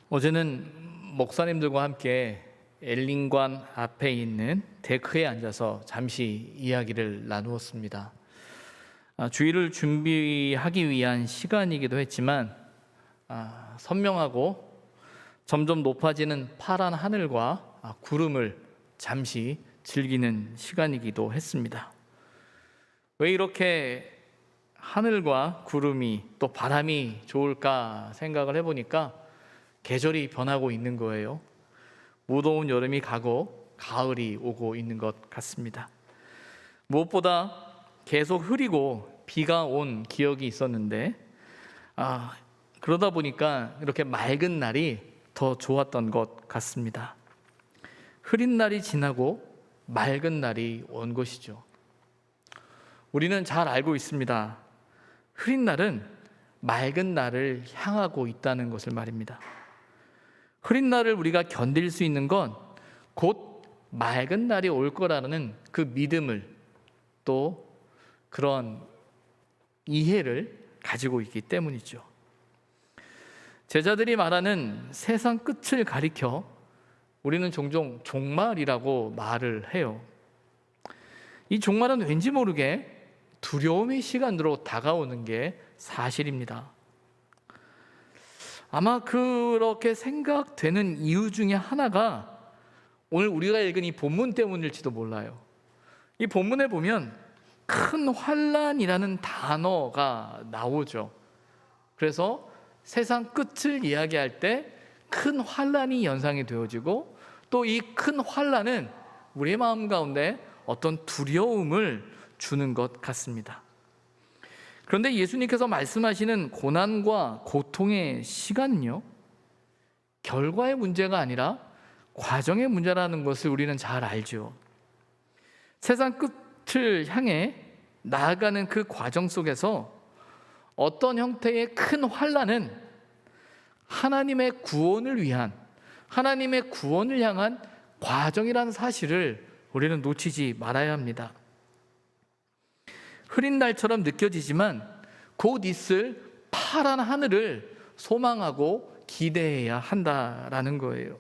어제는 목사님들과 함께 엘린관 앞에 있는 데크에 앉아서 잠시 이야기를 나누었습니다. 주일을 준비하기 위한 시간이기도 했지만 선명하고 점점 높아지는 파란 하늘과 구름을 잠시 즐기는 시간이기도 했습니다. 왜 이렇게 하늘과 구름이 또 바람이 좋을까 생각을 해보니까 계절이 변하고 있는 거예요. 무더운 여름이 가고 가을이 오고 있는 것 같습니다. 무엇보다 계속 흐리고 비가 온 기억이 있었는데 그러다 보니까 이렇게 맑은 날이 더 좋았던 것 같습니다. 흐린 날이 지나고 맑은 날이 온 것이죠. 우리는 잘 알고 있습니다. 흐린 날은 맑은 날을 향하고 있다는 것을 말입니다. 흐린 날을 우리가 견딜 수 있는 건 곧 맑은 날이 올 거라는 그 믿음을 또 그런 이해를 가지고 있기 때문이죠. 제자들이 말하는 세상 끝을 가리켜 우리는 종종 종말이라고 말을 해요. 이 종말은 왠지 모르게 두려움의 시간으로 다가오는 게 사실입니다. 아마 그렇게 생각되는 이유 중에 하나가 오늘 우리가 읽은 이 본문 때문일지도 몰라요. 이 본문에 보면 큰 환난이라는 단어가 나오죠. 그래서 세상 끝을 이야기할 때 큰 환난이 연상이 되어지고 또 이 큰 환난은 우리의 마음 가운데 어떤 두려움을 주는 것 같습니다. 그런데 예수님께서 말씀하시는 고난과 고통의 시간은요, 결과의 문제가 아니라 과정의 문제라는 것을 우리는 잘 알죠. 세상 끝을 향해 나아가는 그 과정 속에서 어떤 형태의 큰 환난은 하나님의 구원을 위한, 하나님의 구원을 향한 과정이라는 사실을 우리는 놓치지 말아야 합니다. 흐린 날처럼 느껴지지만 곧 있을 파란 하늘을 소망하고 기대해야 한다라는 거예요.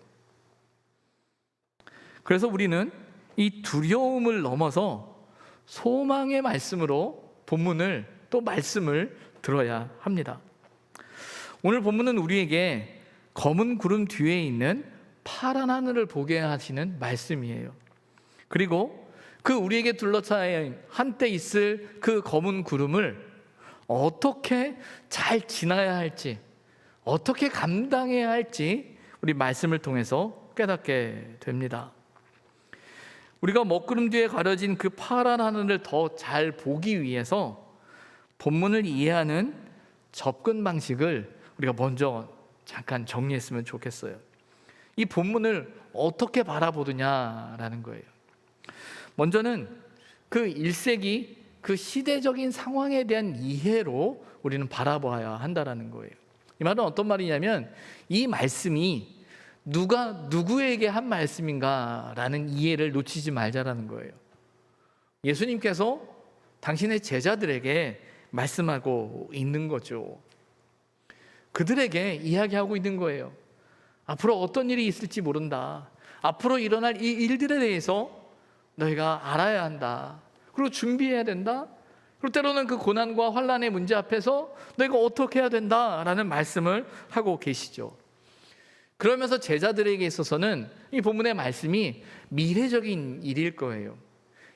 그래서 우리는 이 두려움을 넘어서 소망의 말씀으로 본문을 또 말씀을 들어야 합니다. 오늘 본문은 우리에게 검은 구름 뒤에 있는 파란 하늘을 보게 하시는 말씀이에요. 그리고 그 우리에게 둘러싸인 한때 있을 그 검은 구름을 어떻게 잘 지나야 할지, 어떻게 감당해야 할지 우리 말씀을 통해서 깨닫게 됩니다. 우리가 먹구름 뒤에 가려진 그 파란 하늘을 더 잘 보기 위해서 본문을 이해하는 접근 방식을 우리가 먼저 잠깐 정리했으면 좋겠어요. 이 본문을 어떻게 바라보느냐라는 거예요. 먼저는 그 1세기 그 시대적인 상황에 대한 이해로 우리는 바라봐야 한다는 거예요. 이 말은 어떤 말이냐면 이 말씀이 누가 누구에게 한 말씀인가라는 이해를 놓치지 말자라는 거예요. 예수님께서 당신의 제자들에게 말씀하고 있는 거죠. 그들에게 이야기하고 있는 거예요. 앞으로 어떤 일이 있을지 모른다. 앞으로 일어날 이 일들에 대해서 너희가 알아야 한다. 그리고 준비해야 된다. 그리고 때로는 그 고난과 환난의 문제 앞에서 너희가 어떻게 해야 된다라는 말씀을 하고 계시죠. 그러면서 제자들에게 있어서는 이 본문의 말씀이 미래적인 일일 거예요.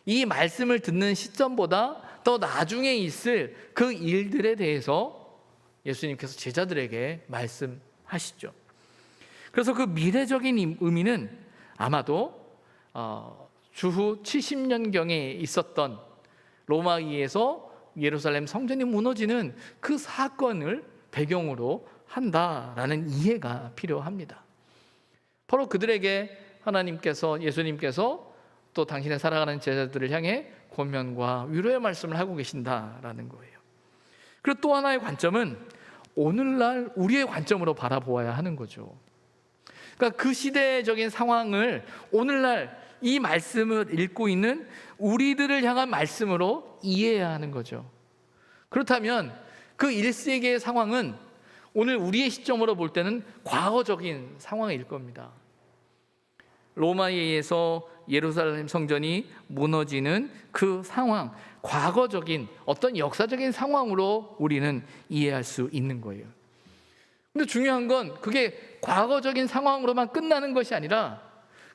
이 말씀을 듣는 시점보다 더 나중에 있을 그 일들에 대해서 예수님께서 제자들에게 말씀하시죠. 그래서 그 미래적인 의미는 아마도 주후 70년경에 있었던 로마의에서 예루살렘 성전이 무너지는 그 사건을 배경으로 한다라는 이해가 필요합니다. 바로 그들에게 하나님께서, 예수님께서 또 당신의 살아가는 제자들을 향해 권면과 위로의 말씀을 하고 계신다라는 거예요. 그리고 또 하나의 관점은 오늘날 우리의 관점으로 바라보아야 하는 거죠. 그러니까 그 시대적인 상황을 오늘날 이 말씀을 읽고 있는 우리들을 향한 말씀으로 이해해야 하는 거죠. 그렇다면 그 1세기의 상황은 오늘 우리의 시점으로 볼 때는 과거적인 상황일 겁니다. 로마에 의해서 예루살렘 성전이 무너지는 그 상황, 과거적인 어떤 역사적인 상황으로 우리는 이해할 수 있는 거예요. 근데 중요한 건 그게 과거적인 상황으로만 끝나는 것이 아니라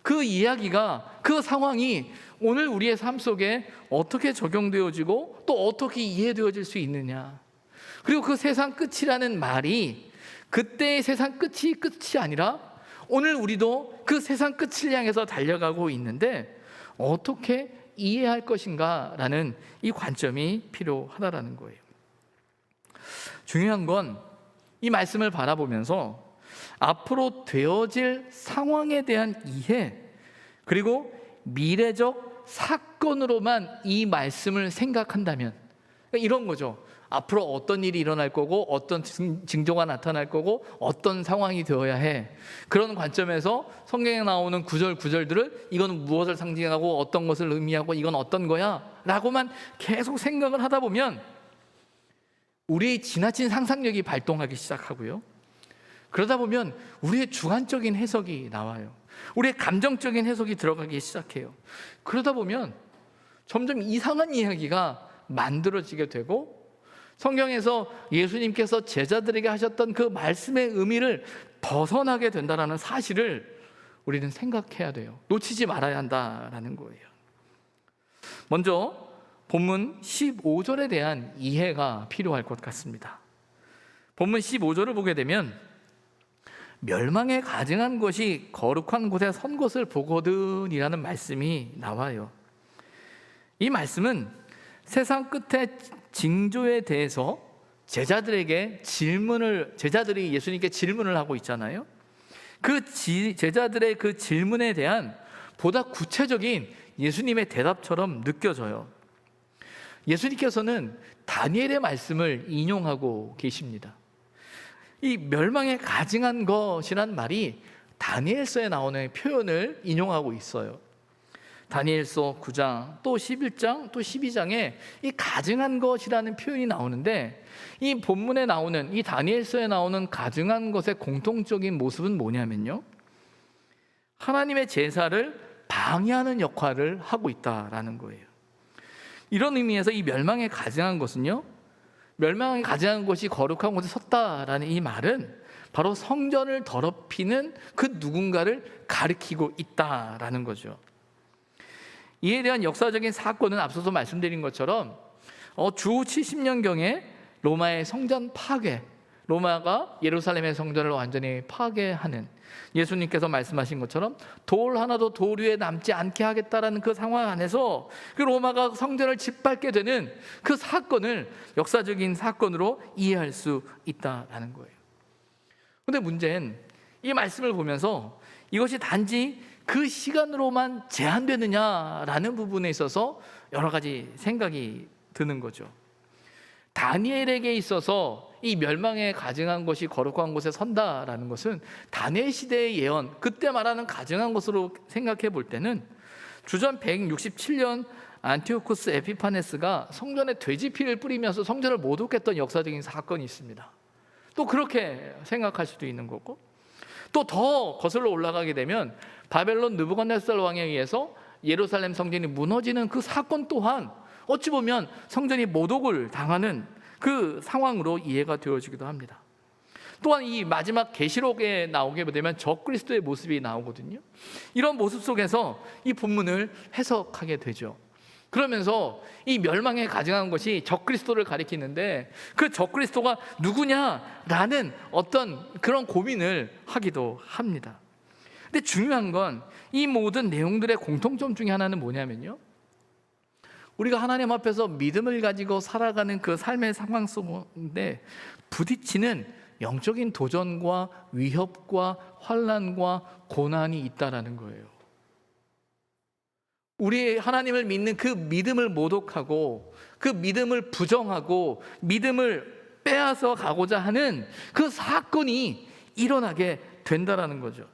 그 이야기가, 그 상황이 오늘 우리의 삶 속에 어떻게 적용되어지고 또 어떻게 이해되어질 수 있느냐. 그리고 그 세상 끝이라는 말이 그때의 세상 끝이 아니라 오늘 우리도 그 세상 끝을 향해서 달려가고 있는데 어떻게 이해할 것인가라는 이 관점이 필요하다라는 거예요. 중요한 건 이 말씀을 바라보면서 앞으로 되어질 상황에 대한 이해, 그리고 미래적 사건으로만 이 말씀을 생각한다면, 그러니까 이런 거죠. 앞으로 어떤 일이 일어날 거고 어떤 징조가 나타날 거고 어떤 상황이 되어야 해. 그런 관점에서 성경에 나오는 구절들을 이건 무엇을 상징하고 어떤 것을 의미하고 이건 어떤 거야 라고만 계속 생각을 하다 보면 우리의 지나친 상상력이 발동하기 시작하고요, 그러다 보면 우리의 주관적인 해석이 나와요. 우리의 감정적인 해석이 들어가기 시작해요. 그러다 보면 점점 이상한 이야기가 만들어지게 되고 성경에서 예수님께서 제자들에게 하셨던 그 말씀의 의미를 벗어나게 된다는 사실을 우리는 생각해야 돼요. 놓치지 말아야 한다라는 거예요. 먼저 본문 15절에 대한 이해가 필요할 것 같습니다. 본문 15절을 보게 되면 멸망에 가증한 것이 거룩한 곳에 선 것을 보거든 이라는 말씀이 나와요. 이 말씀은 세상 끝의 징조에 대해서 제자들이 예수님께 질문을 하고 있잖아요. 제자들의 그 질문에 대한 보다 구체적인 예수님의 대답처럼 느껴져요. 예수님께서는 다니엘의 말씀을 인용하고 계십니다. 이 멸망에 가증한 것이란 말이 다니엘서에 나오는 표현을 인용하고 있어요. 다니엘서 9장, 또 11장, 또 12장에 이 가증한 것이라는 표현이 나오는데 이 본문에 나오는, 이 다니엘서에 나오는 가증한 것의 공통적인 모습은 뭐냐면요, 하나님의 제사를 방해하는 역할을 하고 있다라는 거예요. 이런 의미에서 이 멸망에 가증한 것은요, 멸망에 가증한 것이 거룩한 곳에 섰다라는 이 말은 바로 성전을 더럽히는 그 누군가를 가리키고 있다라는 거죠. 이에 대한 역사적인 사건은 앞서서 말씀드린 것처럼 주 70년경에 로마의 성전 파괴, 로마가 예루살렘의 성전을 완전히 파괴하는, 예수님께서 말씀하신 것처럼 돌 하나도 돌 위에 남지 않게 하겠다라는 그 상황 안에서 그 로마가 성전을 짓밟게 되는 그 사건을 역사적인 사건으로 이해할 수 있다라는 거예요. 그런데 문제는 이 말씀을 보면서 이것이 단지 그 시간으로만 제한되느냐라는 부분에 있어서 여러 가지 생각이 드는 거죠. 다니엘에게 있어서 이 멸망에 가증한 것이 거룩한 곳에 선다라는 것은 다니엘 시대의 예언, 그때 말하는 가증한 것으로 생각해 볼 때는 주전 167년 안티오쿠스 에피파네스가 성전에 돼지피를 뿌리면서 성전을 모독했던 역사적인 사건이 있습니다. 또 그렇게 생각할 수도 있는 거고, 또 더 거슬러 올라가게 되면 바벨론 느부갓네살 왕에 의해서 예루살렘 성전이 무너지는 그 사건 또한 어찌 보면 성전이 모독을 당하는 그 상황으로 이해가 되어지기도 합니다. 또한 이 마지막 계시록에 나오게 되면 적그리스도의 모습이 나오거든요. 이런 모습 속에서 이 본문을 해석하게 되죠. 그러면서 이 멸망에 가증한 것이 적그리스도를 가리키는데 그 적그리스도가 누구냐라는 어떤 그런 고민을 하기도 합니다. 근데 중요한 건 이 모든 내용들의 공통점 중에 하나는 뭐냐면요, 우리가 하나님 앞에서 믿음을 가지고 살아가는 그 삶의 상황 속에 부딪히는 영적인 도전과 위협과 환난과 고난이 있다라는 거예요. 우리 하나님을 믿는 그 믿음을 모독하고 그 믿음을 부정하고 믿음을 빼앗아 가고자 하는 그 사건이 일어나게 된다라는 거죠.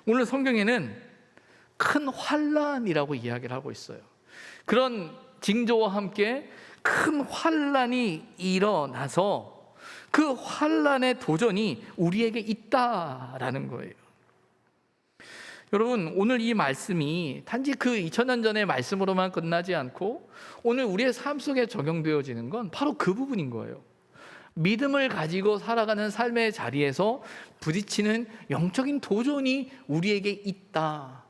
오늘 성경에는 큰 환난이라고 이야기를 하고 있어요. 그런 징조와 함께 큰 환난이 일어나서 그 환난의 도전이 우리에게 있다라는 거예요. 여러분, 오늘 이 말씀이 단지 그 2000년 전의 말씀으로만 끝나지 않고 오늘 우리의 삶 속에 적용되어지는 건 바로 그 부분인 거예요. 믿음을 가지고 살아가는 삶의 자리에서 부딪히는 영적인 도전이 우리에게 있다.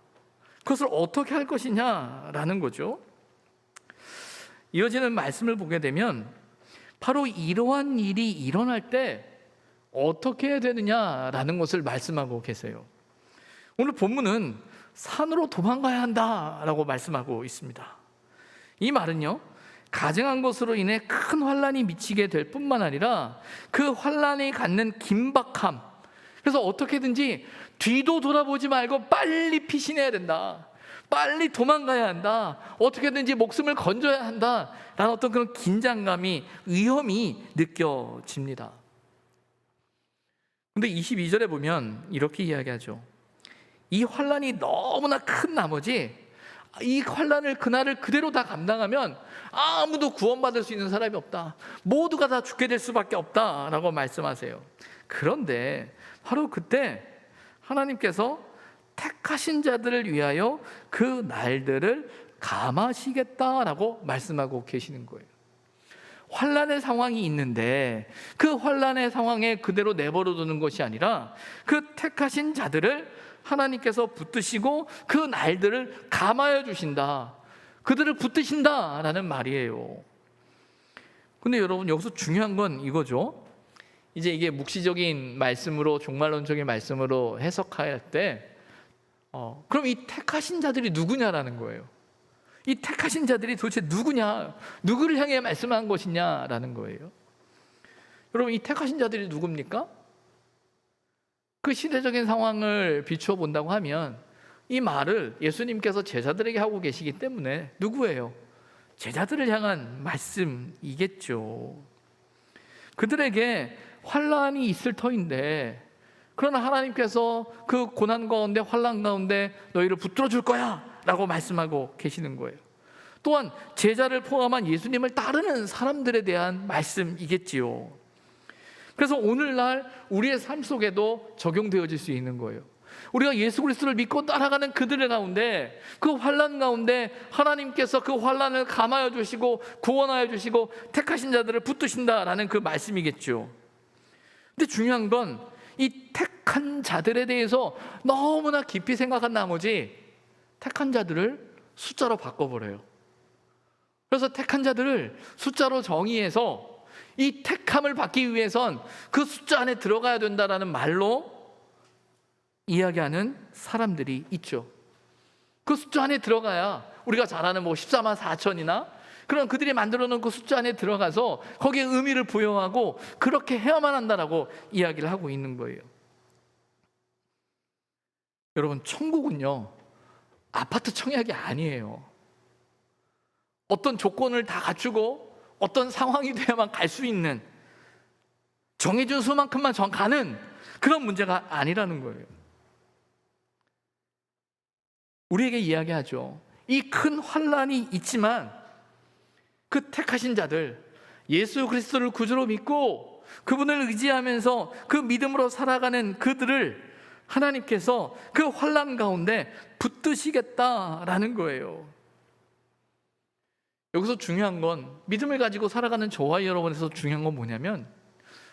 그것을 어떻게 할 것이냐라는 거죠. 이어지는 말씀을 보게 되면 바로 이러한 일이 일어날 때 어떻게 해야 되느냐라는 것을 말씀하고 계세요. 오늘 본문은 산으로 도망가야 한다라고 말씀하고 있습니다. 이 말은요, 가증한 것으로 인해 큰 환난이 미치게 될 뿐만 아니라 그 환난이 갖는 긴박함, 그래서 어떻게든지 뒤도 돌아보지 말고 빨리 피신해야 된다, 빨리 도망가야 한다, 어떻게든지 목숨을 건져야 한다 라는 어떤 그런 긴장감이, 위험이 느껴집니다. 근데 22절에 보면 이렇게 이야기하죠. 이 환난이 너무나 큰 나머지 이 환난을, 그날을 그대로 다 감당하면 아무도 구원받을 수 있는 사람이 없다, 모두가 다 죽게 될 수밖에 없다라고 말씀하세요. 그런데 바로 그때 하나님께서 택하신 자들을 위하여 그 날들을 감하시겠다라고 말씀하고 계시는 거예요. 환난의 상황이 있는데 그 환난의 상황에 그대로 내버려 두는 것이 아니라 그 택하신 자들을 하나님께서 붙드시고 그 날들을 감하여 주신다, 그들을 붙드신다라는 말이에요. 근데 여러분, 여기서 중요한 건 이거죠. 이제 이게 묵시적인 말씀으로, 종말론적인 말씀으로 해석할 때 그럼 이 택하신 자들이 누구냐라는 거예요. 이 택하신 자들이 도대체 누구냐, 누구를 향해 말씀한 것이냐라는 거예요. 여러분, 이 택하신 자들이 누굽니까? 그 시대적인 상황을 비추어 본다고 하면 이 말을 예수님께서 제자들에게 하고 계시기 때문에 누구예요? 제자들을 향한 말씀이겠죠. 그들에게 환난이 있을 터인데, 그러나 하나님께서 그 고난 가운데, 환난 가운데 너희를 붙들어 줄 거야 라고 말씀하고 계시는 거예요. 또한 제자를 포함한 예수님을 따르는 사람들에 대한 말씀이겠지요. 그래서 오늘날 우리의 삶 속에도 적용되어질 수 있는 거예요. 우리가 예수 그리스도를 믿고 따라가는 그들의 가운데, 그 환난 가운데 하나님께서 그 환난을 감하여 주시고 구원하여 주시고 택하신 자들을 붙드신다라는 그 말씀이겠죠. 근데 중요한 건 이 택한 자들에 대해서 너무나 깊이 생각한 나머지 택한 자들을 숫자로 바꿔버려요. 그래서 택한 자들을 숫자로 정의해서 이 택함을 받기 위해선 그 숫자 안에 들어가야 된다라는 말로 이야기하는 사람들이 있죠. 그 숫자 안에 들어가야 우리가 잘 아는 14만 4천이나 그런 그들이 만들어 놓은 그 숫자 안에 들어가서 거기에 의미를 부여하고 그렇게 해야만 한다라고 이야기를 하고 있는 거예요. 여러분, 천국은요, 아파트 청약이 아니에요. 어떤 조건을 다 갖추고 어떤 상황이 돼야만 갈 수 있는, 정해준 수만큼만 가는 그런 문제가 아니라는 거예요. 우리에게 이야기하죠. 이 큰 환난이 있지만 그 택하신 자들, 예수 그리스도를 구주로 믿고 그분을 의지하면서 그 믿음으로 살아가는 그들을 하나님께서 그 환난 가운데 붙드시겠다라는 거예요. 여기서 중요한 건, 믿음을 가지고 살아가는 저와 여러분에서 중요한 건 뭐냐면,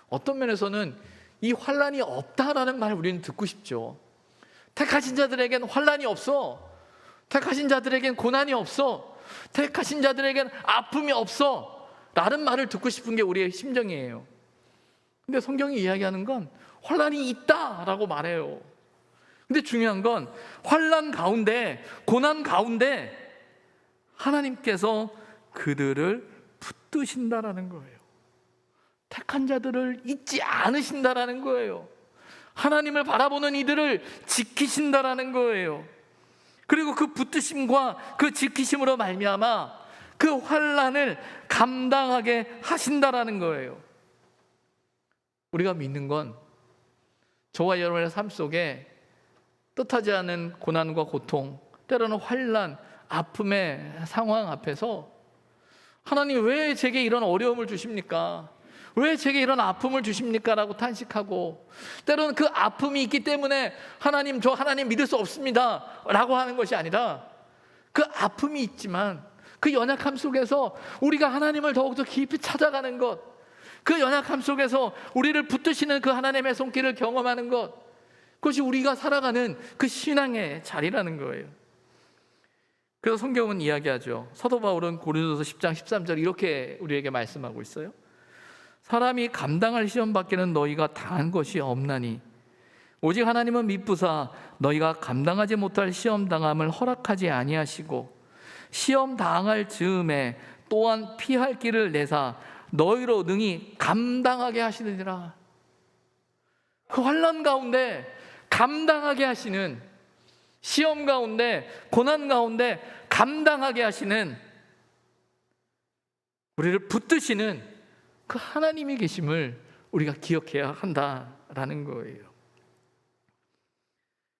어떤 면에서는 이 환난이 없다라는 말을 우리는 듣고 싶죠. 택하신 자들에겐 환난이 없어, 택하신 자들에겐 고난이 없어, 택하신 자들에겐 아픔이 없어 라는 말을 듣고 싶은 게 우리의 심정이에요. 근데 성경이 이야기하는 건 환난이 있다라고 말해요. 근데 중요한 건 환난 가운데, 고난 가운데 하나님께서 그들을 붙드신다라는 거예요. 택한 자들을 잊지 않으신다라는 거예요. 하나님을 바라보는 이들을 지키신다라는 거예요. 그리고 그 붙드심과 그 지키심으로 말미암아 그 환난을 감당하게 하신다라는 거예요. 우리가 믿는 건 저와 여러분의 삶 속에 뜻하지 않은 고난과 고통, 때로는 환난, 아픔의 상황 앞에서 하나님 왜 제게 이런 어려움을 주십니까? 왜 제게 이런 아픔을 주십니까? 라고 탄식하고, 때로는 그 아픔이 있기 때문에 하나님, 저 하나님 믿을 수 없습니다 라고 하는 것이 아니라, 그 아픔이 있지만 그 연약함 속에서 우리가 하나님을 더욱더 깊이 찾아가는 것, 그 연약함 속에서 우리를 붙드시는 그 하나님의 손길을 경험하는 것, 그것이 우리가 살아가는 그 신앙의 자리라는 거예요. 그래서 성경은 이야기하죠. 사도 바울은 고린도서 10장 13절 이렇게 우리에게 말씀하고 있어요. 사람이 감당할 시험 밖에는 너희가 당한 것이 없나니 오직 하나님은 미쁘사 너희가 감당하지 못할 시험 당함을 허락하지 아니하시고 시험 당할 즈음에 또한 피할 길을 내사 너희로 능히 감당하게 하시느니라. 그 환난 가운데 감당하게 하시는, 시험 가운데 고난 가운데 감당하게 하시는, 우리를 붙드시는 그 하나님이 계심을 우리가 기억해야 한다라는 거예요.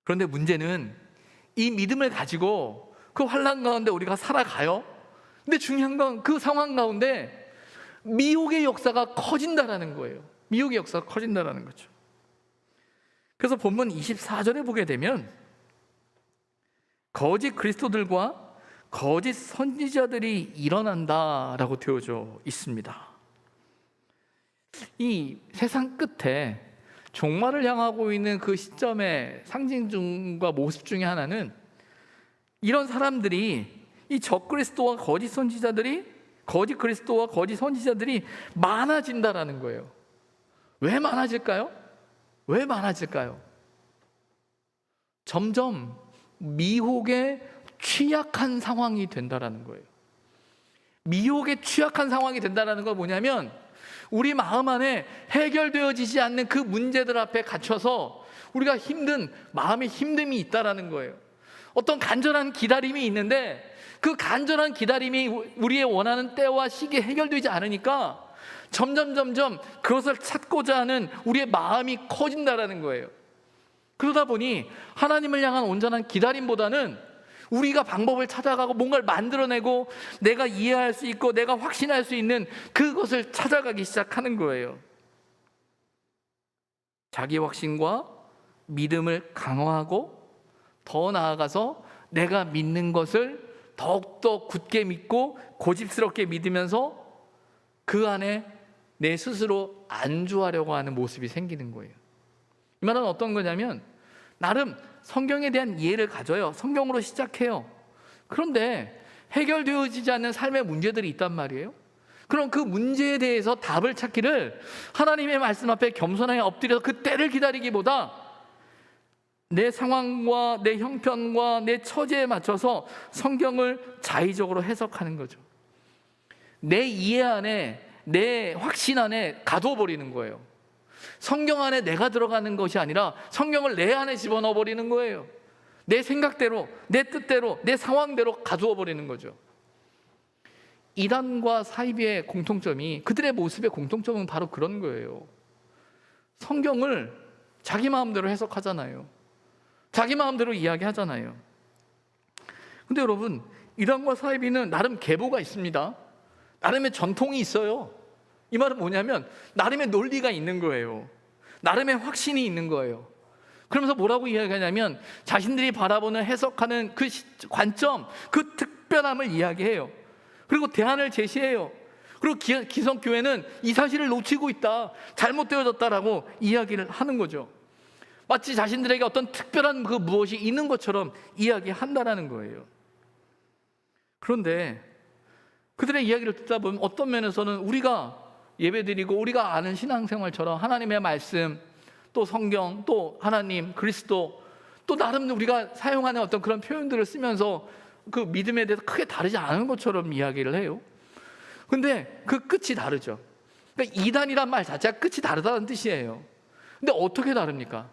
그런데 문제는 이 믿음을 가지고 그 환난 가운데 우리가 살아가요. 근데 중요한 건 그 상황 가운데 미혹의 역사가 커진다라는 거예요. 미혹의 역사가 커진다라는 거죠. 그래서 본문 24절에 보게 되면 거짓 그리스도들과 거짓 선지자들이 일어난다라고 되어져 있습니다. 이 세상 끝에 종말을 향하고 있는 그 시점의 상징 중과 모습 중에 하나는 이런 사람들이, 이 적그리스도와 거짓 선지자들이, 거짓 그리스도와 거짓 선지자들이 많아진다라는 거예요. 왜 많아질까요? 왜 많아질까요? 점점 미혹에 취약한 상황이 된다라는 거예요. 미혹에 취약한 상황이 된다라는 건 뭐냐면 우리 마음 안에 해결되어지지 않는 그 문제들 앞에 갇혀서 우리가 힘든, 마음의 힘듦이 있다라는 거예요. 어떤 간절한 기다림이 있는데 그 간절한 기다림이 우리의 원하는 때와 시기에 해결되지 않으니까 점점 그것을 찾고자 하는 우리의 마음이 커진다라는 거예요. 그러다 보니 하나님을 향한 온전한 기다림보다는 우리가 방법을 찾아가고 뭔가를 만들어내고 내가 이해할 수 있고 내가 확신할 수 있는 그것을 찾아가기 시작하는 거예요. 자기 확신과 믿음을 강화하고 더 나아가서 내가 믿는 것을 더욱더 굳게 믿고 고집스럽게 믿으면서 그 안에 내 스스로 안주하려고 하는 모습이 생기는 거예요. 이 말은 어떤 거냐면 나름 성경에 대한 이해를 가져요. 성경으로 시작해요. 그런데 해결되어지지 않는 삶의 문제들이 있단 말이에요. 그럼 그 문제에 대해서 답을 찾기를 하나님의 말씀 앞에 겸손하게 엎드려서 그 때를 기다리기보다 내 상황과 내 형편과 내 처지에 맞춰서 성경을 자의적으로 해석하는 거죠. 내 이해 안에, 내 확신 안에 가둬버리는 거예요. 성경 안에 내가 들어가는 것이 아니라 성경을 내 안에 집어넣어 버리는 거예요. 내 생각대로, 내 뜻대로, 내 상황대로 가두어 버리는 거죠. 이단과 사이비의 공통점이, 그들의 모습의 공통점은 바로 그런 거예요. 성경을 자기 마음대로 해석하잖아요. 자기 마음대로 이야기하잖아요. 근데 여러분, 이단과 사이비는 나름 계보가 있습니다. 나름의 전통이 있어요. 이 말은 뭐냐면 나름의 논리가 있는 거예요. 나름의 확신이 있는 거예요. 그러면서 뭐라고 이야기하냐면 자신들이 바라보는, 해석하는 그 관점, 그 특별함을 이야기해요. 그리고 대안을 제시해요. 그리고 기성교회는 이 사실을 놓치고 있다, 잘못되어졌다라고 이야기를 하는 거죠. 마치 자신들에게 어떤 특별한 그 무엇이 있는 것처럼 이야기한다라는 거예요. 그런데 그들의 이야기를 듣다 보면 어떤 면에서는 우리가 예배드리고 우리가 아는 신앙생활처럼 하나님의 말씀, 또 성경, 또 하나님, 그리스도, 또 나름 우리가 사용하는 어떤 그런 표현들을 쓰면서 그 믿음에 대해서 크게 다르지 않은 것처럼 이야기를 해요. 근데 그 끝이 다르죠. 그러니까 이단이란 말 자체가 끝이 다르다는 뜻이에요. 근데 어떻게 다릅니까?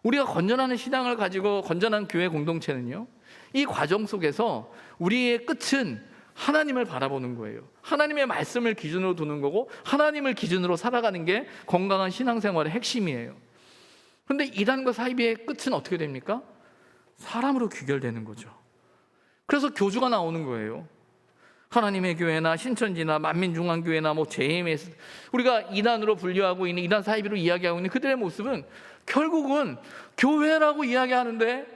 우리가 건전한 신앙을 가지고 건전한 교회 공동체는요, 이 과정 속에서 우리의 끝은 하나님을 바라보는 거예요. 하나님의 말씀을 기준으로 두는 거고 하나님을 기준으로 살아가는 게 건강한 신앙생활의 핵심이에요. 그런데 이단과 사이비의 끝은 어떻게 됩니까? 사람으로 귀결되는 거죠. 그래서 교주가 나오는 거예요. 하나님의 교회나 신천지나 만민중앙교회나 뭐 JMS, 우리가 이단으로 분류하고 있는 이단 사이비로 이야기하고 있는 그들의 모습은 결국은 교회라고 이야기하는데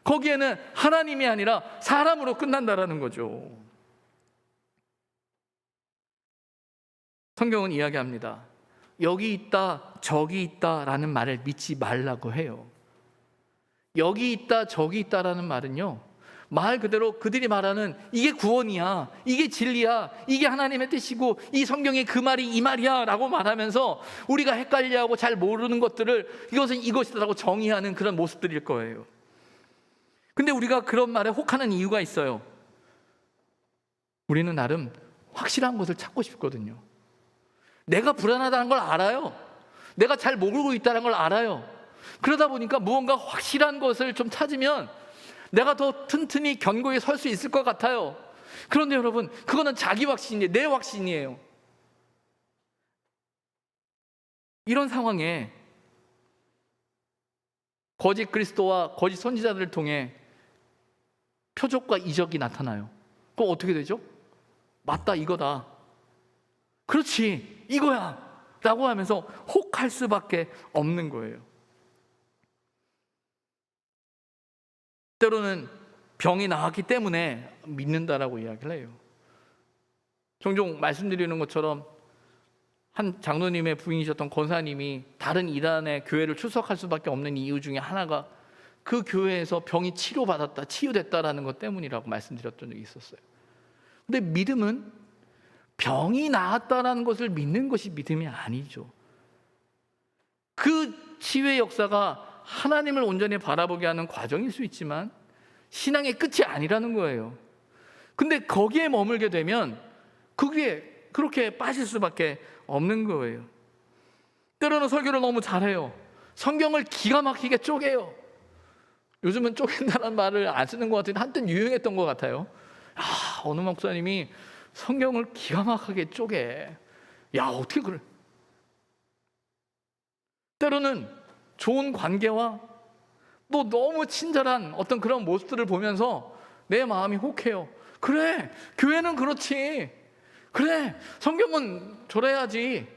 거기에는 하나님이 아니라 사람으로 끝난다라는 거죠. 성경은 이야기합니다. 여기 있다 저기 있다라는 말을 믿지 말라고 해요. 여기 있다 저기 있다라는 말은요, 말 그대로 그들이 말하는 이게 구원이야, 이게 진리야, 이게 하나님의 뜻이고 이 성경의 그 말이 이 말이야 라고 말하면서 우리가 헷갈려하고 잘 모르는 것들을 이것은 이것이라고 정의하는 그런 모습들일 거예요. 근데 우리가 그런 말에 혹하는 이유가 있어요. 우리는 나름 확실한 것을 찾고 싶거든요. 내가 불안하다는 걸 알아요. 내가 잘 모르고 있다는 걸 알아요. 그러다 보니까 무언가 확실한 것을 좀 찾으면 내가 더 튼튼히 견고히 설 수 있을 것 같아요. 그런데 여러분, 그거는 자기 확신이에요. 내 확신이에요. 이런 상황에 거짓 그리스도와 거짓 선지자들을 통해 표적과 이적이 나타나요. 그럼 어떻게 되죠? 맞다, 이거다, 그렇지, 이거야 라고 하면서 혹할 수밖에 없는 거예요. 때로는 병이 나았기 때문에 믿는다라고 이야기를 해요. 종종 말씀드리는 것처럼 한 장로님의 부인이셨던 권사님이 다른 이단의 교회를 출석할 수밖에 없는 이유 중에 하나가 그 교회에서 병이 치료받았다, 치유됐다라는 것 때문이라고 말씀드렸던 적이 있었어요. 근데 믿음은 병이 나았다라는 것을 믿는 것이 믿음이 아니죠. 그 치유의 역사가 하나님을 온전히 바라보게 하는 과정일 수 있지만 신앙의 끝이 아니라는 거예요. 근데 거기에 머물게 되면 그게 그렇게 빠질 수밖에 없는 거예요. 때로는 설교를 너무 잘해요. 성경을 기가 막히게 쪼개요. 요즘은 쪼갠다는 말을 안 쓰는 것 같은데 한때는 유행했던 것 같아요. 어느 목사님이 성경을 기가 막히게 쪼개. 야, 어떻게 그래? 때로는 좋은 관계와 또 너무 친절한 어떤 그런 모습들을 보면서 내 마음이 혹해요. 그래, 교회는 그렇지. 그래, 성경은 저래야지.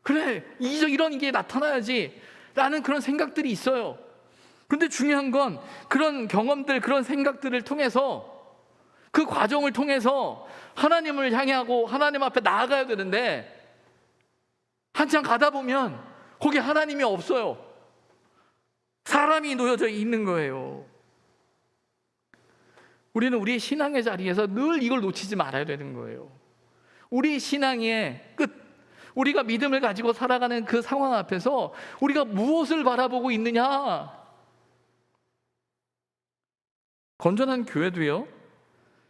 그래, 이런 게 나타나야지 라는 그런 생각들이 있어요. 근데 중요한 건 그런 경험들, 그런 생각들을 통해서, 그 과정을 통해서 하나님을 향하고 하나님 앞에 나아가야 되는데 한참 가다 보면 거기 하나님이 없어요. 사람이 놓여져 있는 거예요. 우리는 우리 신앙의 자리에서 늘 이걸 놓치지 말아야 되는 거예요. 우리 신앙의 끝, 우리가 믿음을 가지고 살아가는 그 상황 앞에서 우리가 무엇을 바라보고 있느냐. 건전한 교회도요,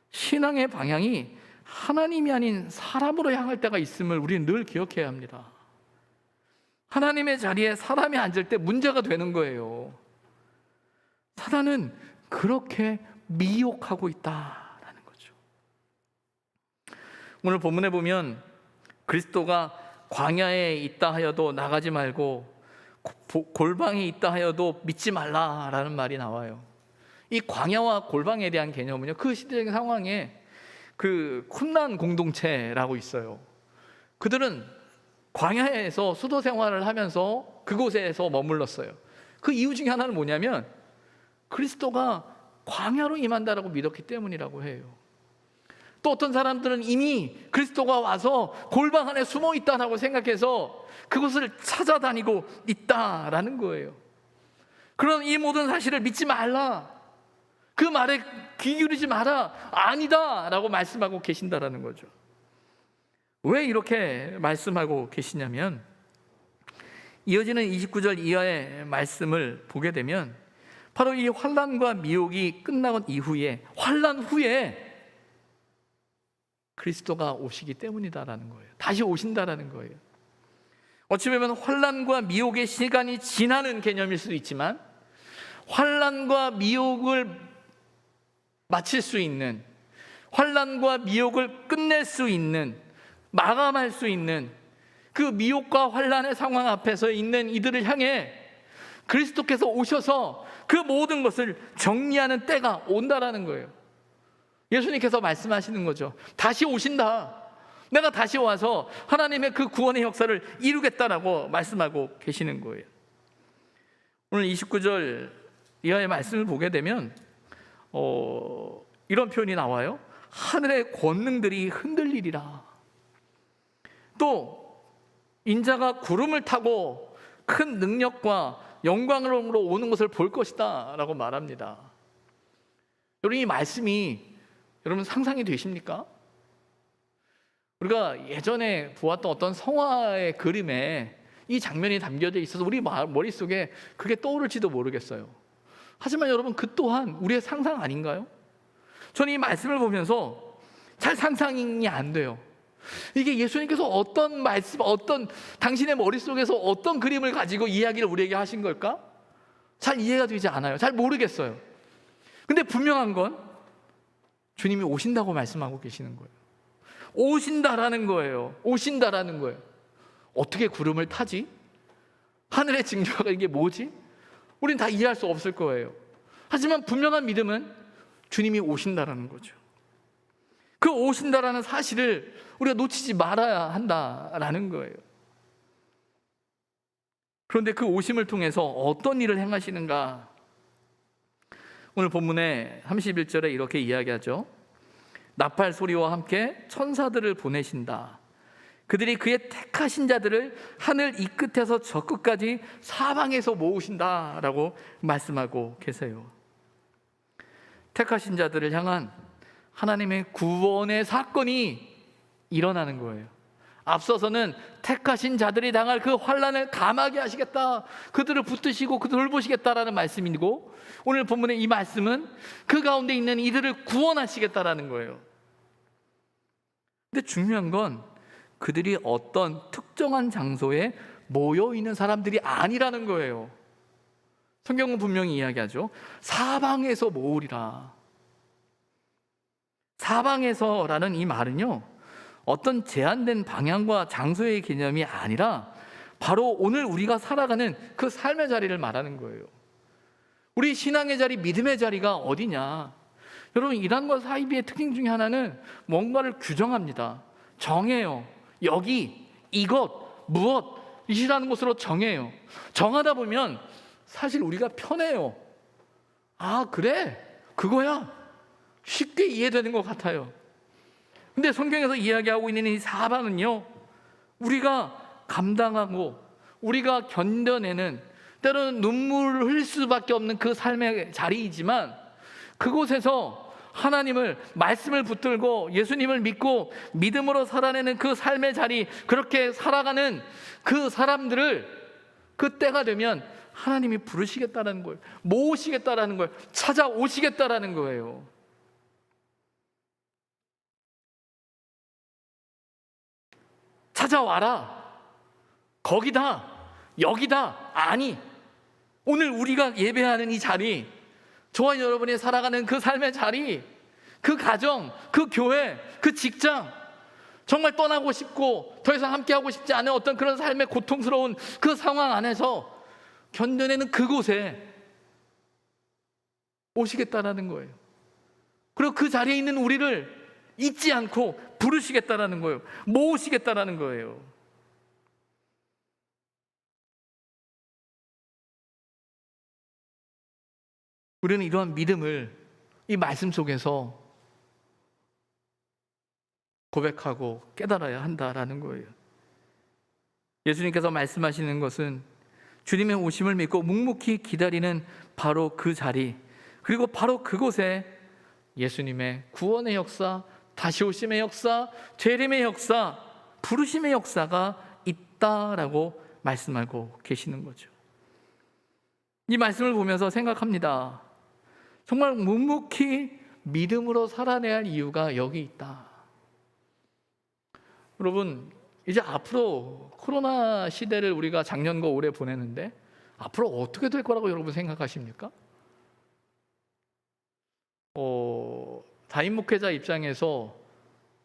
신앙의 방향이 하나님이 아닌 사람으로 향할 때가 있음을 우리는 늘 기억해야 합니다. 하나님의 자리에 사람이 앉을 때 문제가 되는 거예요. 사단은 그렇게 미혹하고 있다라는 거죠. 오늘 본문에 보면 그리스도가 광야에 있다 하여도 나가지 말고 골방에 있다 하여도 믿지 말라라는 말이 나와요. 이 광야와 골방에 대한 개념은요, 그 시대적인 상황에 그 쿰란 공동체라고 있어요. 그들은 광야에서 수도 생활을 하면서 그곳에서 머물렀어요. 그 이유 중에 하나는 뭐냐면 그리스도가 광야로 임한다라고 믿었기 때문이라고 해요. 또 어떤 사람들은 이미 그리스도가 와서 골방 안에 숨어 있다라고 생각해서 그곳을 찾아다니고 있다라는 거예요. 그런 이 모든 사실을 믿지 말라, 그 말에 귀 기울이지 마라, 아니다라고 말씀하고 계신다라는 거죠. 왜 이렇게 말씀하고 계시냐면 이어지는 29절 이하의 말씀을 보게 되면 바로 이 환난과 미혹이 끝나건 이후에, 환난 후에 그리스도가 오시기 때문이다라는 거예요. 다시 오신다라는 거예요. 어찌 보면 환난과 미혹의 시간이 지나는 개념일 수도 있지만 환난과 미혹을 마칠 수 있는, 환난과 미혹을 끝낼 수 있는, 마감할 수 있는 그 미혹과 환난의 상황 앞에서 있는 이들을 향해 그리스도께서 오셔서 그 모든 것을 정리하는 때가 온다라는 거예요. 예수님께서 말씀하시는 거죠. 다시 오신다. 내가 다시 와서 하나님의 그 구원의 역사를 이루겠다라고 말씀하고 계시는 거예요. 오늘 29절 이하의 말씀을 보게 되면 이런 표현이 나와요. 하늘의 권능들이 흔들리리라. 또 인자가 구름을 타고 큰 능력과 영광으로 오는 것을 볼 것이다 라고 말합니다. 여러분, 이 말씀이 여러분 상상이 되십니까? 우리가 예전에 보았던 어떤 성화의 그림에 이 장면이 담겨져 있어서 우리 머릿속에 그게 떠오를지도 모르겠어요. 하지만 여러분, 그 또한 우리의 상상 아닌가요? 저는 이 말씀을 보면서 잘 상상이 안 돼요. 이게 예수님께서 어떤 말씀, 어떤 당신의 머릿속에서 어떤 그림을 가지고 이야기를 우리에게 하신 걸까? 잘 이해가 되지 않아요. 잘 모르겠어요. 근데 분명한 건 주님이 오신다고 말씀하고 계시는 거예요. 오신다라는 거예요. 오신다라는 거예요. 어떻게 구름을 타지? 하늘의 징조가 이게 뭐지? 우린 다 이해할 수 없을 거예요. 하지만 분명한 믿음은 주님이 오신다라는 거죠. 그 오신다라는 사실을 우리가 놓치지 말아야 한다라는 거예요. 그런데 그 오심을 통해서 어떤 일을 행하시는가? 오늘 본문의 31절에 이렇게 이야기하죠. 나팔 소리와 함께 천사들을 보내신다. 그들이 그의 택하신 자들을 하늘 이 끝에서 저 끝까지 사방에서 모으신다라고 말씀하고 계세요. 택하신 자들을 향한 하나님의 구원의 사건이 일어나는 거예요. 앞서서는 택하신 자들이 당할 그 환난을 감하게 하시겠다, 그들을 붙드시고 그들을 돌보시겠다라는 말씀이고, 오늘 본문의 이 말씀은 그 가운데 있는 이들을 구원하시겠다라는 거예요. 근데 중요한 건 그들이 어떤 특정한 장소에 모여 있는 사람들이 아니라는 거예요. 성경은 분명히 이야기하죠. 사방에서 모으리라. 사방에서라는 이 말은요, 어떤 제한된 방향과 장소의 개념이 아니라 바로 오늘 우리가 살아가는 그 삶의 자리를 말하는 거예요. 우리 신앙의 자리, 믿음의 자리가 어디냐? 여러분, 이란과 사이비의 특징 중에 하나는 뭔가를 규정합니다. 정해요. 여기, 이것, 무엇, 이시라는 곳으로 정해요. 정하다 보면 사실 우리가 편해요. 아, 그래? 그거야? 쉽게 이해되는 것 같아요. 근데 성경에서 이야기하고 있는 이 사방은요, 우리가 감당하고 우리가 견뎌내는, 때로는 눈물을 흘릴 수밖에 없는 그 삶의 자리이지만, 그곳에서 하나님을, 말씀을 붙들고 예수님을 믿고 믿음으로 살아내는 그 삶의 자리, 그렇게 살아가는 그 사람들을 그 때가 되면 하나님이 부르시겠다라는 거예요. 모으시겠다라는 거예요. 찾아오시겠다라는 거예요. 찾아와라. 거기다, 여기다. 아니, 오늘 우리가 예배하는 이 자리, 저와 여러분이 살아가는 그 삶의 자리, 그 가정, 그 교회, 그 직장, 정말 떠나고 싶고 더 이상 함께하고 싶지 않은 어떤 그런 삶의 고통스러운 그 상황 안에서 견뎌내는 그곳에 오시겠다라는 거예요. 그리고 그 자리에 있는 우리를 잊지 않고 부르시겠다라는 거예요. 모으시겠다라는 거예요. 우리는 이러한 믿음을 이 말씀 속에서 고백하고 깨달아야 한다라는 거예요. 예수님께서 말씀하시는 것은 주님의 오심을 믿고 묵묵히 기다리는 바로 그 자리, 그리고 바로 그곳에 예수님의 구원의 역사, 다시 오심의 역사, 재림의 역사, 부르심의 역사가 있다라고 말씀하고 계시는 거죠. 이 말씀을 보면서 생각합니다. 정말 묵묵히 믿음으로 살아내야 할 이유가 여기 있다. 여러분, 이제 앞으로 코로나 시대를 우리가 작년과 올해 보내는데 앞으로 어떻게 될 거라고 여러분 생각하십니까? 다임 목회자 입장에서,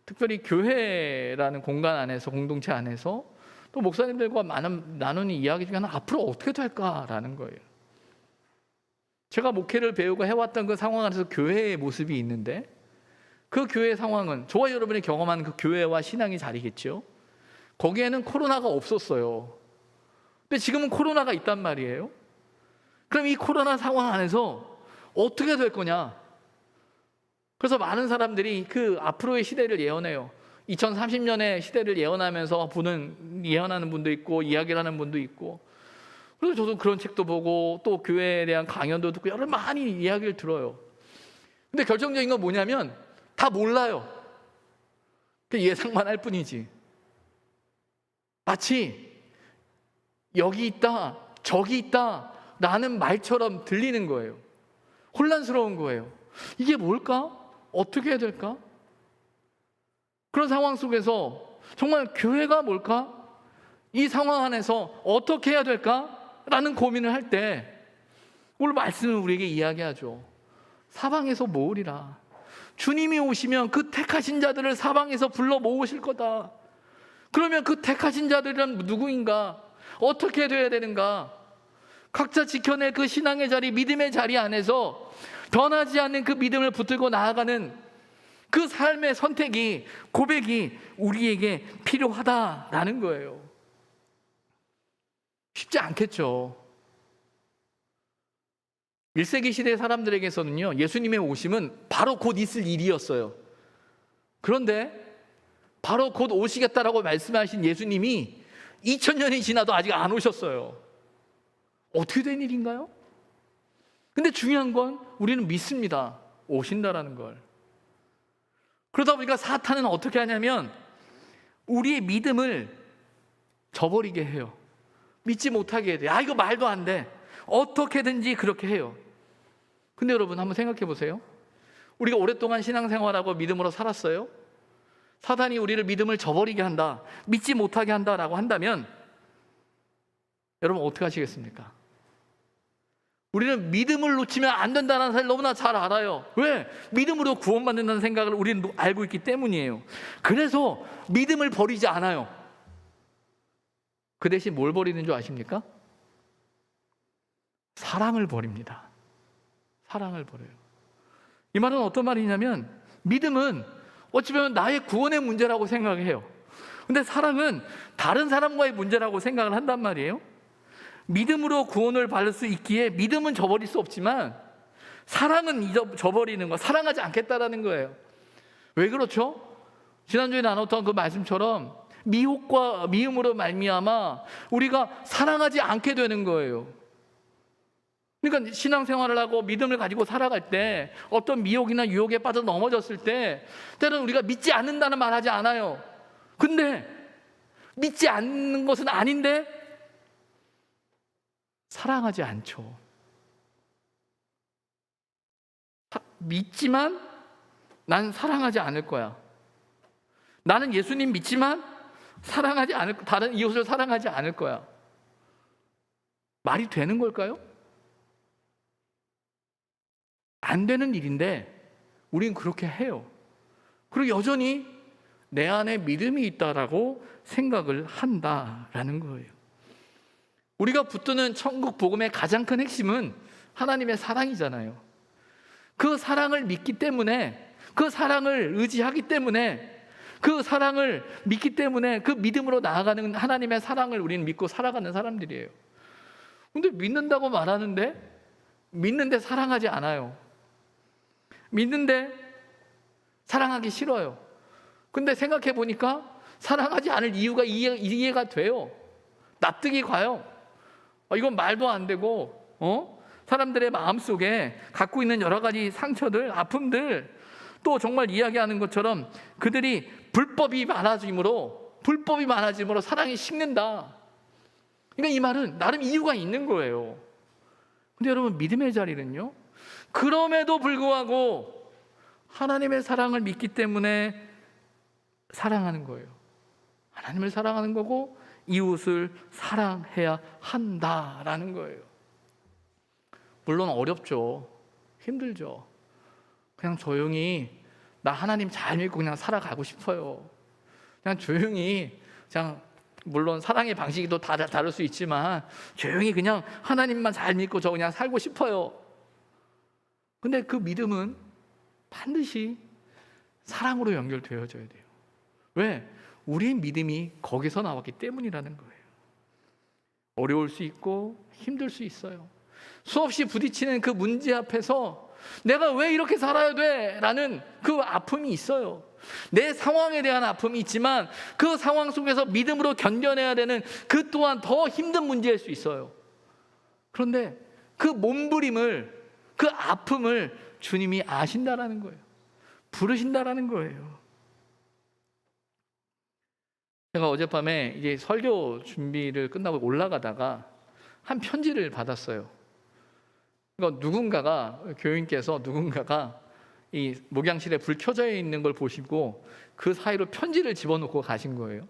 특별히 교회라는 공간 안에서, 공동체 안에서 또 목사님들과 나누는 이야기 중에 하나, 앞으로 어떻게 될까라는 거예요. 제가 목회를 배우고 해왔던 그 상황 안에서 교회의 모습이 있는데, 그 교회 상황은 저와 여러분이 경험한 그 교회와 신앙의 자리겠죠. 거기에는 코로나가 없었어요. 근데 지금은 코로나가 있단 말이에요. 그럼 이 코로나 상황 안에서 어떻게 될 거냐? 그래서 많은 사람들이 그 앞으로의 시대를 예언해요. 2030년의 시대를 예언하면서 예언하는 분도 있고 이야기를 하는 분도 있고. 그래서 저도 그런 책도 보고 또 교회에 대한 강연도 듣고 여러 많이 이야기를 들어요. 근데 결정적인 건 뭐냐면 다 몰라요. 예상만 할 뿐이지. 마치 여기 있다, 저기 있다 라는 말처럼 들리는 거예요. 혼란스러운 거예요. 이게 뭘까? 어떻게 해야 될까? 그런 상황 속에서 정말 교회가 뭘까? 이 상황 안에서 어떻게 해야 될까? 라는 고민을 할 때 오늘 말씀은 우리에게 이야기하죠. 사방에서 모으리라. 주님이 오시면 그 택하신 자들을 사방에서 불러 모으실 거다. 그러면 그 택하신 자들은 누구인가? 어떻게 돼야 되는가? 각자 지켜낼 그 신앙의 자리, 믿음의 자리 안에서 변하지 않는 그 믿음을 붙들고 나아가는 그 삶의 선택이, 고백이 우리에게 필요하다라는 거예요. 쉽지 않겠죠. 1세기 시대 사람들에게서는요, 예수님의 오심은 바로 곧 있을 일이었어요. 그런데 바로 곧 오시겠다라고 말씀하신 예수님이 2000년이 지나도 아직 안 오셨어요. 어떻게 된 일인가요? 근데 중요한 건 우리는 믿습니다. 오신다라는 걸. 그러다 보니까 사탄은 어떻게 하냐면 우리의 믿음을 저버리게 해요. 믿지 못하게 해야 돼. 이거 말도 안 돼. 어떻게든지 그렇게 해요. 근데 여러분 한번 생각해 보세요. 우리가 오랫동안 신앙생활하고 믿음으로 살았어요. 사탄이 우리를 믿음을 저버리게 한다, 믿지 못하게 한다라고 한다면 여러분 어떻게 하시겠습니까? 우리는 믿음을 놓치면 안 된다는 사실을 너무나 잘 알아요. 왜? 믿음으로 구원받는다는 생각을 우리는 알고 있기 때문이에요. 그래서 믿음을 버리지 않아요. 그 대신 뭘 버리는 줄 아십니까? 사랑을 버립니다. 사랑을 버려요. 이 말은 어떤 말이냐면 믿음은 어찌 보면 나의 구원의 문제라고 생각해요. 근데 사랑은 다른 사람과의 문제라고 생각을 한단 말이에요. 믿음으로 구원을 받을 수 있기에 믿음은 저버릴 수 없지만 사랑은 저버리는 거, 사랑하지 않겠다라는 거예요. 왜 그렇죠? 지난주에 나눴던 그 말씀처럼 미혹과 미움으로 말미암아 우리가 사랑하지 않게 되는 거예요. 그러니까 신앙생활을 하고 믿음을 가지고 살아갈 때 어떤 미혹이나 유혹에 빠져 넘어졌을 때 때로는 우리가 믿지 않는다는 말 하지 않아요. 근데 믿지 않는 것은 아닌데 사랑하지 않죠. 믿지만 난 사랑하지 않을 거야. 나는 예수님 믿지만 사랑하지 않을, 다른 이웃을 사랑하지 않을 거야. 말이 되는 걸까요? 안 되는 일인데 우린 그렇게 해요. 그리고 여전히 내 안에 믿음이 있다라고 생각을 한다라는 거예요. 우리가 붙드는 천국 복음의 가장 큰 핵심은 하나님의 사랑이잖아요. 그 사랑을 믿기 때문에, 그 사랑을 의지하기 때문에, 그 사랑을 믿기 때문에 그 믿음으로 나아가는 하나님의 사랑을 우리는 믿고 살아가는 사람들이에요. 근데 믿는다고 말하는데 믿는데 사랑하지 않아요. 믿는데 사랑하기 싫어요. 근데 생각해 보니까 사랑하지 않을 이유가 이해가 돼요. 납득이 가요. 이건 말도 안 되고, 사람들의 마음속에 갖고 있는 여러 가지 상처들, 아픔들, 또 정말 이야기하는 것처럼 그들이 불법이 많아짐으로 사랑이 식는다. 그러니까 이 말은 나름 이유가 있는 거예요. 근데 여러분 믿음의 자리는요, 그럼에도 불구하고 하나님의 사랑을 믿기 때문에 사랑하는 거예요. 하나님을 사랑하는 거고 이웃을 사랑해야 한다라는 거예요. 물론 어렵죠. 힘들죠. 그냥 조용히 나 하나님 잘 믿고 그냥 살아가고 싶어요. 그냥 조용히 그냥 물론 사랑의 방식이 또 다를 수 있지만 조용히 그냥 하나님만 잘 믿고 저 그냥 살고 싶어요. 근데 그 믿음은 반드시 사랑으로 연결되어져야 돼요. 왜? 우리 믿음이 거기서 나왔기 때문이라는 거예요. 어려울 수 있고 힘들 수 있어요. 수없이 부딪히는 그 문제 앞에서 내가 왜 이렇게 살아야 돼? 라는 그 아픔이 있어요. 내 상황에 대한 아픔이 있지만 그 상황 속에서 믿음으로 견뎌내야 되는 그 또한 더 힘든 문제일 수 있어요. 그런데 그 몸부림을, 그 아픔을 주님이 아신다라는 거예요. 부르신다라는 거예요. 제가 어젯밤에 이제 설교 준비를 끝나고 올라가다가 한 편지를 받았어요. 누군가가, 교인께서 누군가가 이 목양실에 불 켜져 있는 걸 보시고 그 사이로 편지를 집어넣고 가신 거예요.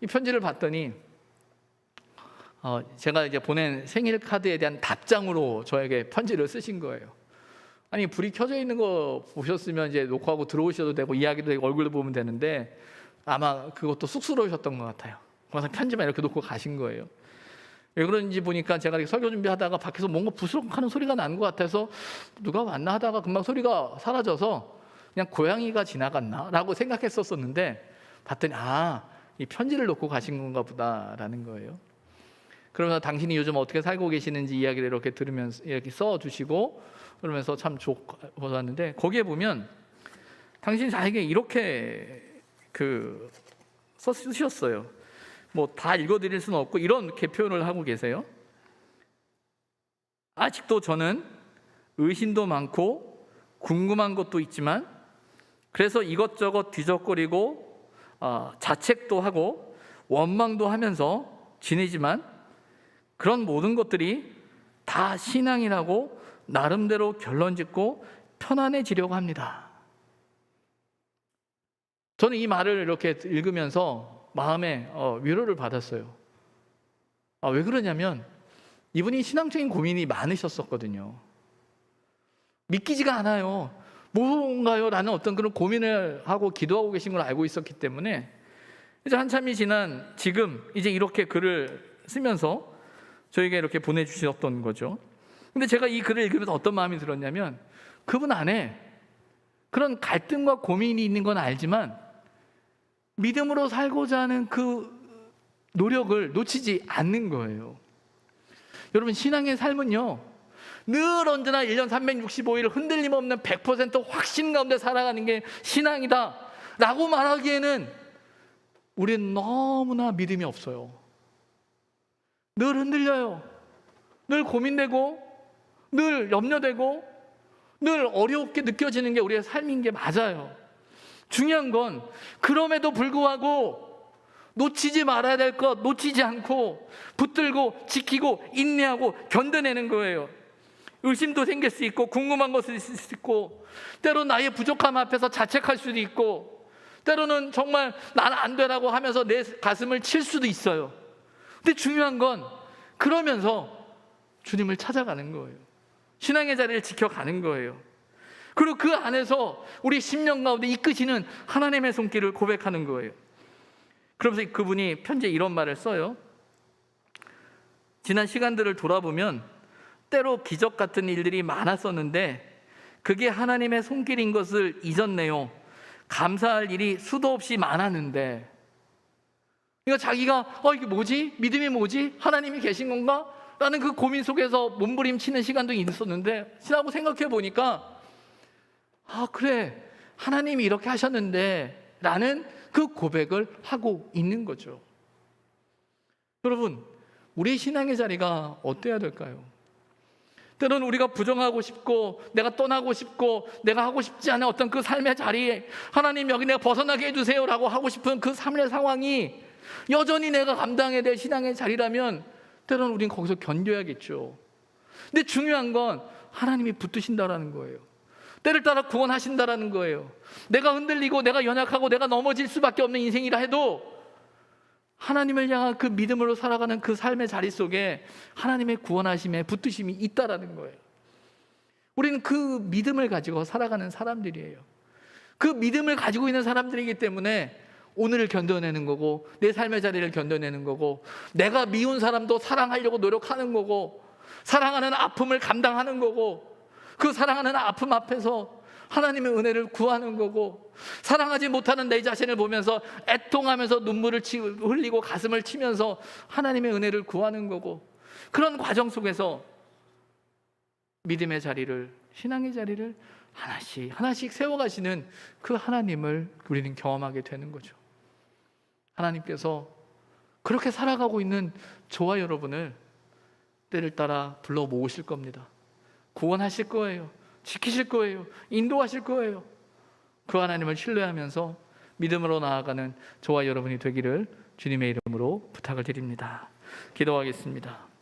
이 편지를 봤더니 제가 이제 보낸 생일 카드에 대한 답장으로 저에게 편지를 쓰신 거예요. 아니, 불이 켜져 있는 거 보셨으면 이제 녹화하고 들어오셔도 되고 이야기도 되고 얼굴도 보면 되는데 아마 그것도 쑥스러우셨던 것 같아요. 그래서 편지만 이렇게 놓고 가신 거예요. 왜 그런지 보니까 제가 설교 준비하다가 밖에서 뭔가 부스럭하는 소리가 난 것 같아서 누가 왔나 하다가 금방 소리가 사라져서 그냥 고양이가 지나갔나? 라고 생각했었는데 봤더니 이 편지를 놓고 가신 건가 보다라는 거예요. 그러면서 당신이 요즘 어떻게 살고 계시는지 이야기를 이렇게 들으면서 이렇게 써주시고 그러면서 참 좋았는데 거기에 보면 당신이 자에게 이렇게 쓰셨어요. 뭐 다 읽어드릴 수는 없고 이렇게 표현을 하고 계세요. 아직도 저는 의심도 많고 궁금한 것도 있지만 그래서 이것저것 뒤적거리고 자책도 하고 원망도 하면서 지내지만 그런 모든 것들이 다 신앙이라고 나름대로 결론짓고 편안해지려고 합니다. 저는 이 말을 이렇게 읽으면서 마음에 위로를 받았어요. 왜 그러냐면 이분이 신앙적인 고민이 많으셨었거든요. 믿기지가 않아요. 뭔가요? 라는 어떤 그런 고민을 하고 기도하고 계신 걸 알고 있었기 때문에 이제 한참이 지난 지금 이제 이렇게 글을 쓰면서 저에게 이렇게 보내주셨던 거죠. 근데 제가 이 글을 읽으면서 어떤 마음이 들었냐면 그분 안에 그런 갈등과 고민이 있는 건 알지만 믿음으로 살고자 하는 그 노력을 놓치지 않는 거예요. 여러분, 신앙의 삶은요 늘 언제나 1년 365일 흔들림 없는 100% 확신 가운데 살아가는 게 신앙이다 라고 말하기에는 우리는 너무나 믿음이 없어요. 늘 흔들려요. 늘 고민되고 늘 염려되고 늘 어렵게 느껴지는 게 우리의 삶인 게 맞아요. 중요한 건 그럼에도 불구하고 놓치지 말아야 될 것 놓치지 않고 붙들고 지키고 인내하고 견뎌내는 거예요. 의심도 생길 수 있고 궁금한 것도 있을 수 있고 때로는 나의 부족함 앞에서 자책할 수도 있고 때로는 정말 나는 안 되라고 하면서 내 가슴을 칠 수도 있어요. 근데 중요한 건 그러면서 주님을 찾아가는 거예요. 신앙의 자리를 지켜가는 거예요. 그리고 그 안에서 우리 심령 가운데 이끄시는 하나님의 손길을 고백하는 거예요. 그러면서 그분이 편지에 이런 말을 써요. 지난 시간들을 돌아보면 때로 기적 같은 일들이 많았었는데 그게 하나님의 손길인 것을 잊었네요. 감사할 일이 수도 없이 많았는데 그러니까 자기가 이게 뭐지? 믿음이 뭐지? 하나님이 계신 건가? 라는 그 고민 속에서 몸부림치는 시간도 있었는데 지나고 생각해 보니까 그래, 하나님이 이렇게 하셨는데 라는 그 고백을 하고 있는 거죠. 여러분, 우리 신앙의 자리가 어때야 될까요? 때로는 우리가 부정하고 싶고 내가 떠나고 싶고 내가 하고 싶지 않은 어떤 그 삶의 자리에 하나님 여기 내가 벗어나게 해주세요 라고 하고 싶은 그 삶의 상황이 여전히 내가 감당해야 될 신앙의 자리라면 때로는 우리는 거기서 견뎌야겠죠. 근데 중요한 건 하나님이 붙드신다라는 거예요. 때를 따라 구원하신다라는 거예요. 내가 흔들리고 내가 연약하고 내가 넘어질 수밖에 없는 인생이라 해도 하나님을 향한 그 믿음으로 살아가는 그 삶의 자리 속에 하나님의 구원하심에 붙드심이 있다라는 거예요. 우리는 그 믿음을 가지고 살아가는 사람들이에요. 그 믿음을 가지고 있는 사람들이기 때문에 오늘을 견뎌내는 거고 내 삶의 자리를 견뎌내는 거고 내가 미운 사람도 사랑하려고 노력하는 거고 사랑하는 아픔을 감당하는 거고 그 사랑하는 아픔 앞에서 하나님의 은혜를 구하는 거고, 사랑하지 못하는 내 자신을 보면서 애통하면서 눈물을 흘리고 가슴을 치면서 하나님의 은혜를 구하는 거고, 그런 과정 속에서 믿음의 자리를, 신앙의 자리를 하나씩 하나씩 세워가시는 그 하나님을 우리는 경험하게 되는 거죠. 하나님께서 그렇게 살아가고 있는 저와 여러분을 때를 따라 불러 모으실 겁니다. 구원하실 거예요. 지키실 거예요. 인도하실 거예요. 그 하나님을 신뢰하면서 믿음으로 나아가는 저와 여러분이 되기를 주님의 이름으로 부탁을 드립니다. 기도하겠습니다.